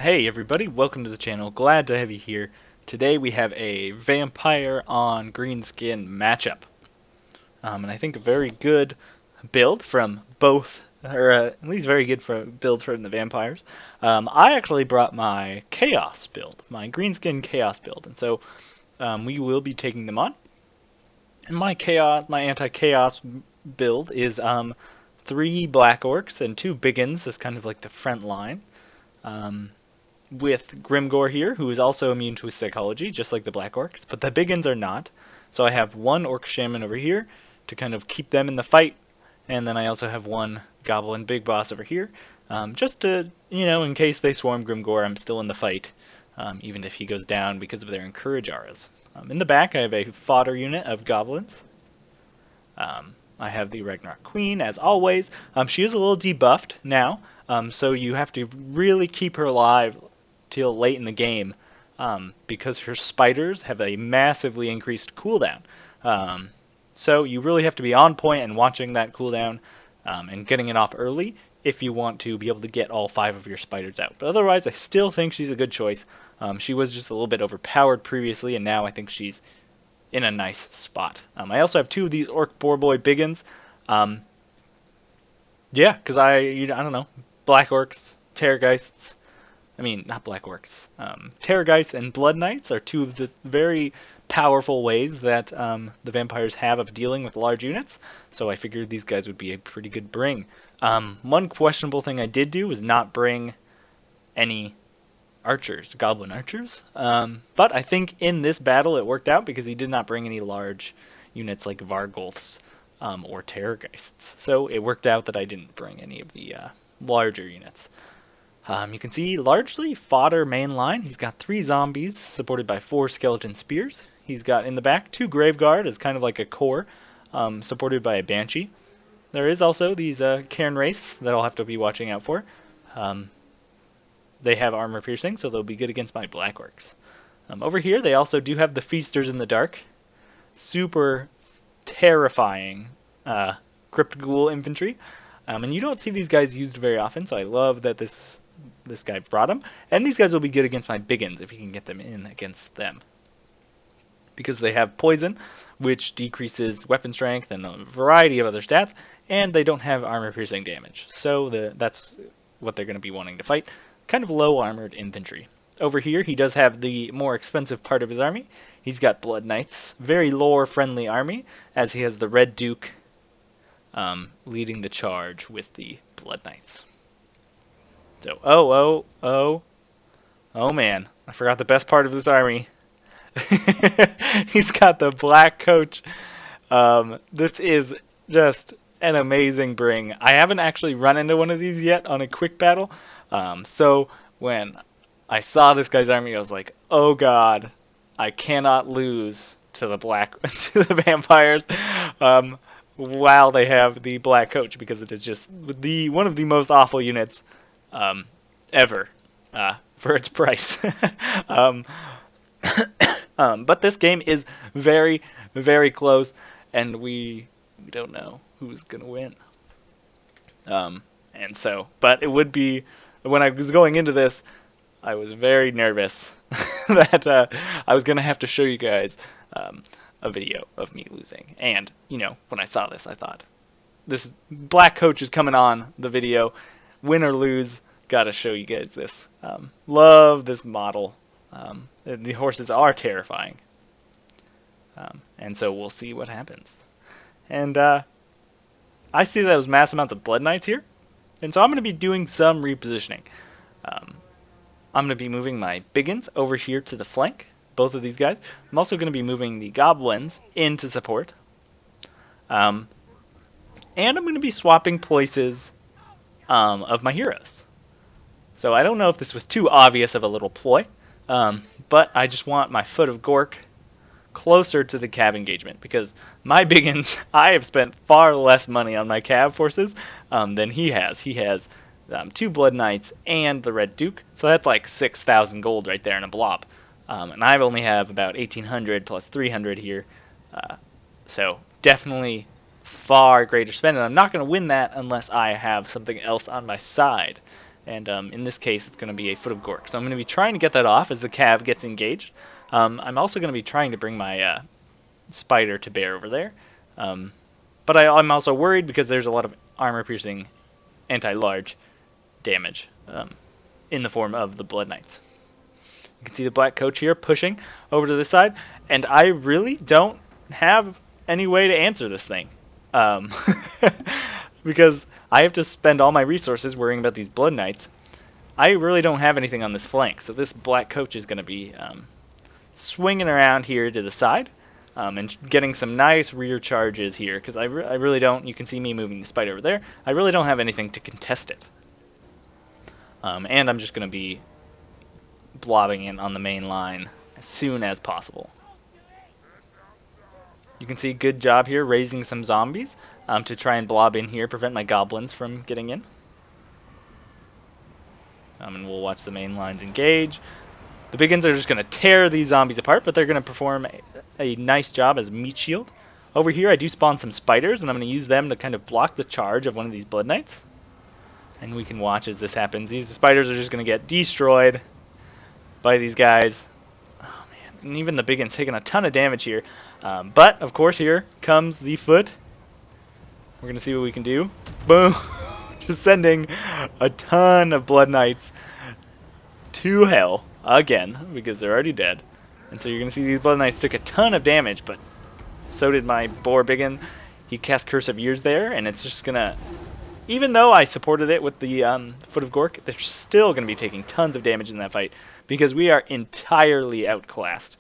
Hey everybody, welcome to the channel. Glad to have you here. Today we have a vampire on greenskin matchup. And I think a very good build from both, or at least very good build from the vampires. I actually brought my chaos build, my greenskin chaos build, and so we will be taking them on. And my anti-chaos build is 3 black orcs and 2 biggins as kind of like the front line. With Grimgor here, who is also immune to his psychology, just like the Black Orcs, but the Biggins are not. So I have 1 Orc Shaman over here to kind of keep them in the fight, and then I also have 1 Goblin Big Boss over here, just to, in case they swarm Grimgor, I'm still in the fight, even if he goes down because of their Encourage auras. In the back, I have a fodder unit of Goblins. I have the Ragnarok Queen, as always. She is a little debuffed now, so you have to really keep her alive till late in the game, because her spiders have a massively increased cooldown. So you really have to be on point and watching that cooldown and getting it off early if you want to be able to get all 5 of your spiders out. But otherwise, I still think she's a good choice. She was just a little bit overpowered previously, and now I think she's in a nice spot. I also have 2 of these Orc Boarboy Biggins. Yeah, because I don't know, Black Orcs, Terrorgeists. I mean, not Black Orcs. Terrorgeists and Blood Knights are 2 of the very powerful ways that the vampires have of dealing with large units, so I figured these guys would be a pretty good bring. One questionable thing I did do was not bring any archers, goblin archers, but I think in this battle it worked out because he did not bring any large units like Vargulfs or Terrorgeists, so it worked out that I didn't bring any of the larger units. You can see largely fodder main line. He's got 3 zombies supported by 4 skeleton spears. He's got in the back 2 Graveguard as kind of like a core, supported by a Banshee. There is also these Cairn Race that I'll have to be watching out for. They have armor piercing, so they'll be good against my Black Orcs. Over here, they also do have the Feasters in the Dark. Super terrifying Crypt Ghoul infantry. And you don't see these guys used very often, so I love that this guy brought them. And these guys will be good against my Biggins if you can get them in against them. Because they have poison, which decreases weapon strength and a variety of other stats, and they don't have armor piercing damage. So that's what they're going to be wanting to fight. Kind of low armored infantry. Over here, he does have the more expensive part of his army. He's got Blood Knights, very lore friendly army, as he has the Red Duke leading the charge with the Blood Knights. So, oh man, I forgot the best part of this army. He's got the Black Coach. This is just an amazing bring. I haven't actually run into one of these yet on a quick battle. So when I saw this guy's army, I was like, oh god, I cannot lose to the vampires. While they have the Black Coach, because it is just one of the most awful units ever for its price. But this game is very, very close, and we don't know who's gonna win. And so, but it would be, when I was going into this, I was very nervous that I was gonna have to show you guys a video of me losing. And, when I saw this, I thought, this Black Coach is coming on the video. Win or lose, gotta show you guys this. Love this model. The horses are terrifying. And so we'll see what happens. And I see those mass amounts of Blood Knights here. And so I'm going to be doing some repositioning. I'm going to be moving my Biggins over here to the flank. Both of these guys. I'm also going to be moving the Goblins into support. And I'm going to be swapping places of my heroes. So I don't know if this was too obvious of a little ploy. But I just want my Foot of Gork closer to the Cav engagement, because my Biggins, I have spent far less money on my Cav forces than he has. He has 2 Blood Knights and the Red Duke, so that's like 6,000 gold right there in a blob. And I only have about 1,800 plus 300 here, so definitely far greater spend, and I'm not going to win that unless I have something else on my side. and in this case, it's going to be a Foot of Gork. So I'm going to be trying to get that off as the cav gets engaged. I'm also going to be trying to bring my spider to bear over there. But I'm also worried because there's a lot of armor-piercing anti-large damage in the form of the Blood Knights. You can see the Black Coach here pushing over to this side, and I really don't have any way to answer this thing. Because I have to spend all my resources worrying about these Blood Knights. I really don't have anything on this flank, so this Black Coach is going to be swinging around here to the side and getting some nice rear charges here, because I really don't, you can see me moving the spider over there, I really don't have anything to contest it. And I'm just going to be blobbing in on the main line as soon as possible. You can see good job here raising some zombies to try and blob in here, prevent my goblins from getting in. And we'll watch the main lines engage. The big guns are just going to tear these zombies apart, but they're going to perform a nice job as meat shield. Over here I do spawn some spiders, and I'm going to use them to kind of block the charge of one of these Blood Knights. And we can watch as this happens. These spiders are just going to get destroyed by these guys. Oh man, and even the big one's taking a ton of damage here. But, of course, here comes the Foot. We're going to see what we can do. Boom! Just sending a ton of Blood Knights to hell again, because they're already dead. And so you're going to see these Blood Knights took a ton of damage, but so did my Boar Biggin. He cast Curse of Years there, and it's just going to... Even though I supported it with the Foot of Gork, they're still going to be taking tons of damage in that fight, because we are entirely outclassed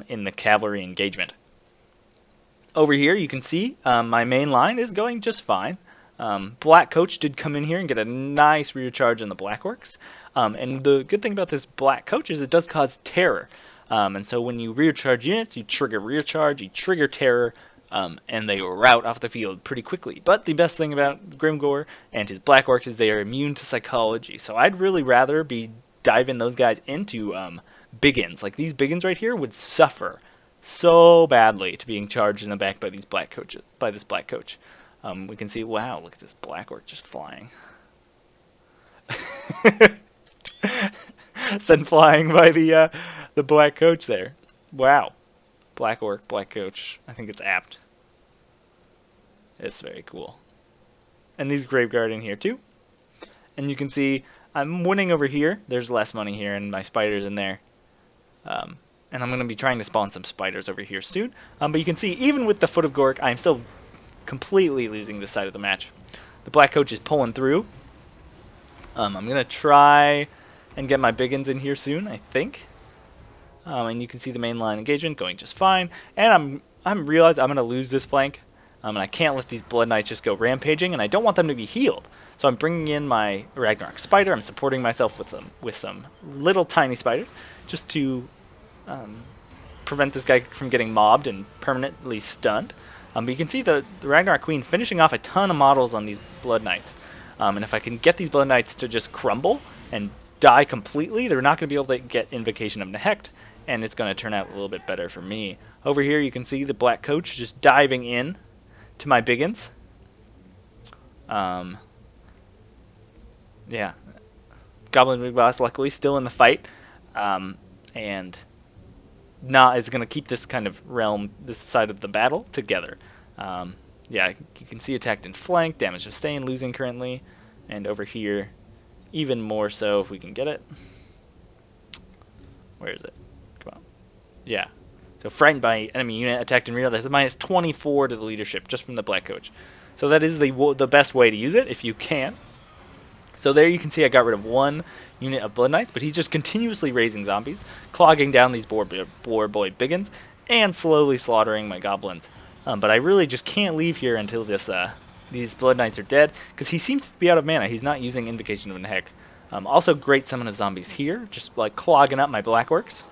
in the cavalry engagement. Over here, you can see my main line is going just fine. Black Coach did come in here and get a nice rear charge on the Black Orcs. And the good thing about this Black Coach is it does cause terror. And so when you rear charge units, you trigger rear charge, you trigger terror, and they rout off the field pretty quickly. But the best thing about Grimgor and his Black Orcs is they are immune to psychology. So I'd really rather be diving those guys into Biggins. Like these Biggins right here would suffer so badly to being charged in the back by these Black Coaches, by this Black Coach. We can see, wow, look at this Black Orc just flying. Sent flying by the Black Coach there. Wow. Black Orc, Black Coach. I think it's apt. It's very cool. And these Graveguard in here too. And you can see I'm winning over here. There's less money here and my spiders in there. And I'm going to be trying to spawn some spiders over here soon. But you can see even with the Foot of Gork, I'm still completely losing this side of the match. The Black Coach is pulling through. I'm going to try and get my Biggins in here soon, I think. And you can see the main line engagement going just fine. And I'm realized I'm going to lose this flank. And I can't let these Blood Knights just go rampaging, and I don't want them to be healed. So I'm bringing in my Ragnarok Spider. I'm supporting myself with some little tiny spiders just to prevent this guy from getting mobbed and permanently stunned. But you can see the Ragnarok Queen finishing off a ton of models on these Blood Knights. And if I can get these Blood Knights to just crumble and die completely, they're not going to be able to get Invocation of Nehecht, and it's going to turn out a little bit better for me. Over here you can see the Black Coach just diving in to my Biggins. Yeah. Goblin Big Boss luckily still in the fight. And is going to keep this kind of realm, this side of the battle, together. Yeah, you can see attacked in flank, damage sustained, losing currently. And over here, even more so if we can get it. Where is it? Come on. Yeah. So frightened by enemy unit, attacked in rear. There's a minus 24 to the leadership just from the Black Coach. So that is the best way to use it if you can. So there you can see I got rid of one unit of Blood Knights, but he's just continuously raising zombies, clogging down these Boar Boy Biggins, and slowly slaughtering my goblins. But I really just can't leave here until these Blood Knights are dead, because he seems to be out of mana. He's not using Invocation of Nehecht. Also, great summon of zombies here, just like clogging up my Black Orcs.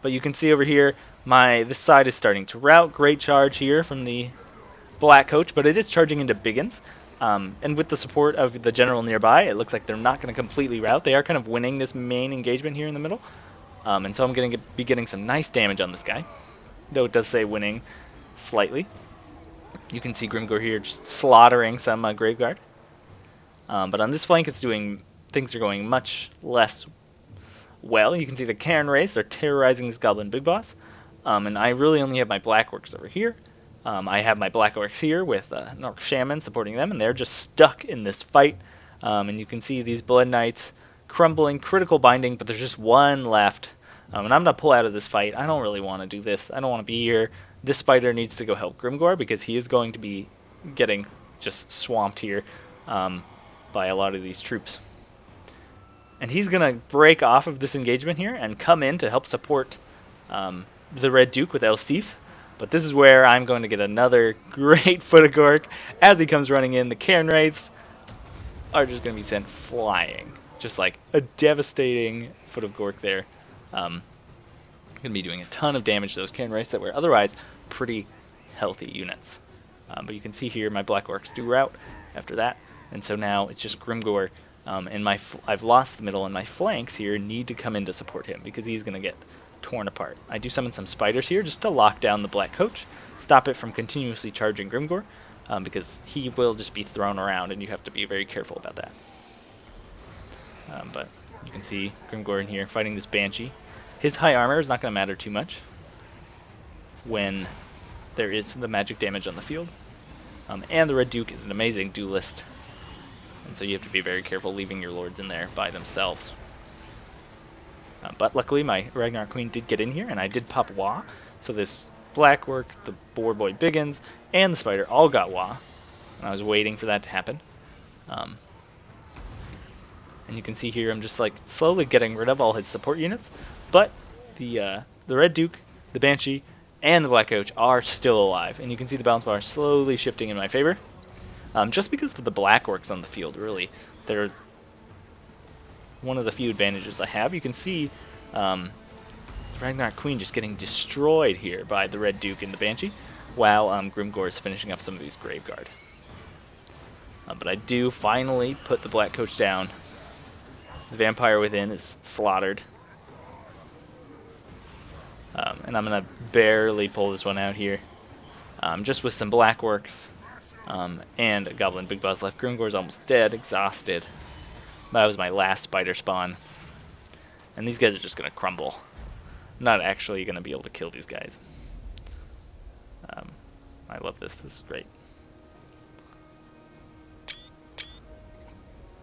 But you can see over here, this side is starting to rout. Great charge here from the Black Coach, but it is charging into Biggins. And with the support of the general nearby, it looks like they're not going to completely rout. They are kind of winning this main engagement here in the middle. And so I'm going to be getting some nice damage on this guy, though it does say winning slightly. You can see Grimgor here just slaughtering some Graveguard. But on this flank, things are going much less well. You can see the Cairn Wraiths are terrorizing this Goblin Big Boss. And I really only have my Black Orcs over here. I have my Black Orcs here with an Orc Shaman supporting them, and they're just stuck in this fight. And you can see these Blood Knights crumbling, critical binding, but there's just one left. And I'm going to pull out of this fight. I don't really want to do this. I don't want to be here. This spider needs to go help Grimgor because he is going to be getting just swamped here by a lot of these troops. And he's going to break off of this engagement here and come in to help support the Red Duke with Elsif. But this is where I'm going to get another great Foot of Gork. As he comes running in, the Cairn Wraiths are just going to be sent flying. Just like a devastating Foot of Gork there. Going to be doing a ton of damage to those Cairn Wraiths that were otherwise pretty healthy units. But you can see here my Black Orcs do rout after that. And so now it's just Grimgor. And I've lost the middle, and my flanks here need to come in to support him because he's going to get torn apart. I do summon some spiders here just to lock down the Black Coach, stop it from continuously charging Grimgor, because he will just be thrown around, and you have to be very careful about that. But you can see Grimgor in here fighting this Banshee. His high armor is not going to matter too much when there is the magic damage on the field. And the Red Duke is an amazing duelist, and so you have to be very careful leaving your lords in there by themselves. But luckily my Ragnar Queen did get in here, and I did pop Wah. So this Black Orc, the Boar Boy Biggins, and the Spider all got Wah. And I was waiting for that to happen. And you can see here I'm just like slowly getting rid of all his support units. But the Red Duke, the Banshee, and the Black Coach are still alive. And you can see the balance bar slowly shifting in my favor. Just because of the Black Orcs on the field, really. They're one of the few advantages I have. You can see the Ragnar Queen just getting destroyed here by the Red Duke and the Banshee, while Grimgor is finishing up some of these Graveguard. But I do finally put the Black Coach down. The Vampire within is slaughtered. And I'm going to barely pull this one out here. Just with some Black Orcs and a Goblin Big Boss left. Grimgor's almost dead, exhausted. That was my last spider spawn. And these guys are just going to crumble. I'm not actually going to be able to kill these guys. I love this. This is great.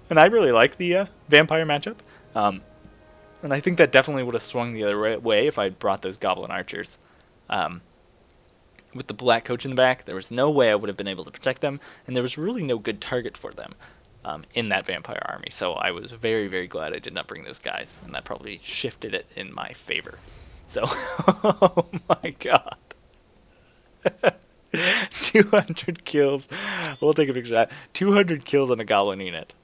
And I really like the Vampire matchup. And I think that definitely would have swung the other way if I had brought those Goblin Archers. With the Black Coach in the back, there was no way I would have been able to protect them, and there was really no good target for them in that Vampire army. So I was very, very glad I did not bring those guys, and that probably shifted it in my favor. So, oh my god. 200 kills. We'll take a picture of that. 200 kills on a Goblin unit.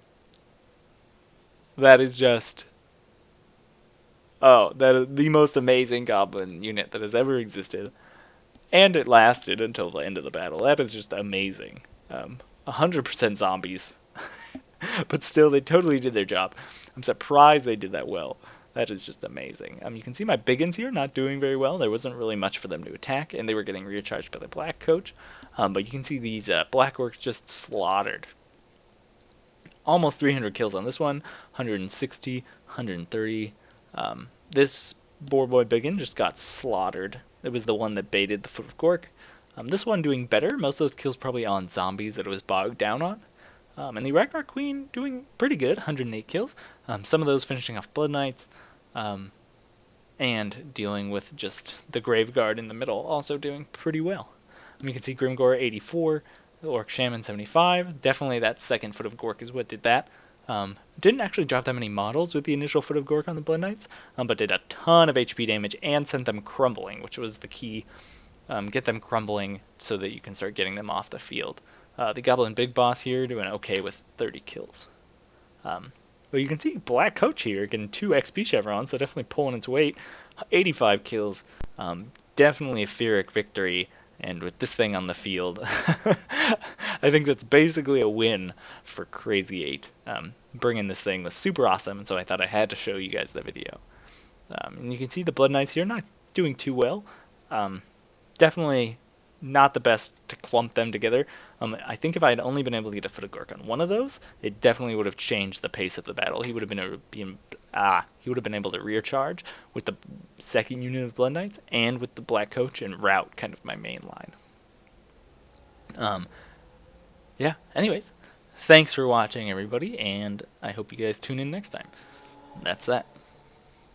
That is just... oh, that is the most amazing Goblin unit that has ever existed. And it lasted until the end of the battle. That is just amazing. 100% zombies. But still, they totally did their job. I'm surprised they did that well. That is just amazing. You can see my Biggins here not doing very well. There wasn't really much for them to attack, and they were getting recharged by the Black Coach. But you can see these Black Orcs just slaughtered. Almost 300 kills on this one. 160, 130. This Boar Boy Biggin just got slaughtered. It was the one that baited the Foot of Gork. This one doing better. Most of those kills probably on zombies that it was bogged down on. And the Ragnar Queen doing pretty good, 108 kills. Some of those finishing off Blood Knights. And dealing with just the Graveguard in the middle, also doing pretty well. You can see Grimgor 84, the Orc Shaman 75. Definitely that second Foot of Gork is what did that. Didn't actually drop that many models with the initial Foot of Gork on the Blood Knights, but did a ton of HP damage and sent them crumbling, which was the key. Get them crumbling so that you can start getting them off the field. The Goblin Big Boss here doing okay with 30 kills. But you can see Black Coach here getting 2 XP chevrons, so definitely pulling its weight. 85 kills. Definitely a Pyrrhic victory. And with this thing on the field, I think that's basically a win for Crazy 8. Bringing this thing was super awesome, and so I thought I had to show you guys the video. And you can see the Blood Knights here not doing too well. Definitely not the best to clump them together. I think if I had only been able to get a foot of Gork on one of those, it definitely would have changed the pace of the battle. He would have been able to rear charge with the second unit of Blood Knights and with the Black Coach and route kind of my main line. Yeah. Anyways, thanks for watching, everybody, and I hope you guys tune in next time. That's that.